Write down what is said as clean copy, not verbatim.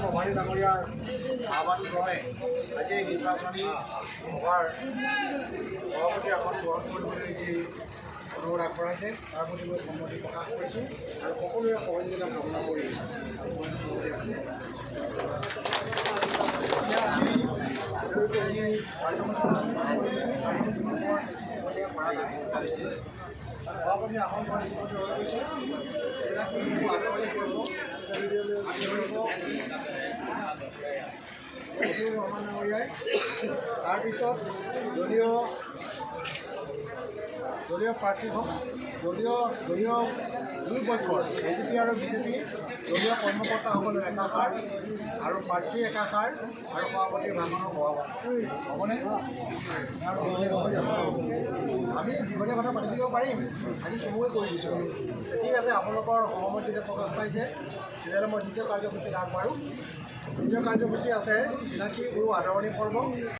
প্ৰভাৰী ডাঙৰীয়াৰ আহ্বান ক্ৰমে আজি নিৰ্বাচনী সভাৰ সভাপতি আসন গ্ৰহণ কৰিবলৈ যি অনুৰোধ আগবঢ়াইছে তাৰ প্ৰতি মই সন্মতি প্ৰকাশ কৰিছোঁ আৰু সকলোৰে সহযোগিতা কামনা কৰি সভাপতি আসন ৰহমান ডাঙৰীয়াই তাৰপিছত দলীয় প্ৰাৰ্থীখন দলীয় দুই পক্ষৰ এজিপি আৰু বিজেপি দলীয় কৰ্মকৰ্তাসকলৰ একাষাৰ আৰু প্ৰাৰ্থীৰ একাষাৰ আৰু সভাপতিৰ ভাষণৰ সভাপতি হ'বনে আৰু আমি দীঘলীয়া কথা পাতি দিব পাৰিম আজি চমুকৈ কৰি দিছোঁ ঠিক আছে আপোনালোকৰ সহমত যেতিয়া প্ৰকাশ পাইছে তেতিয়াহ'লে মই দ্বিতীয় কাৰ্যসূচীত আগবাঢ়োঁ দ্বিতীয় কাৰ্যসূচী আছে চিনাকি গুৰু আদৰণি পৰ্ব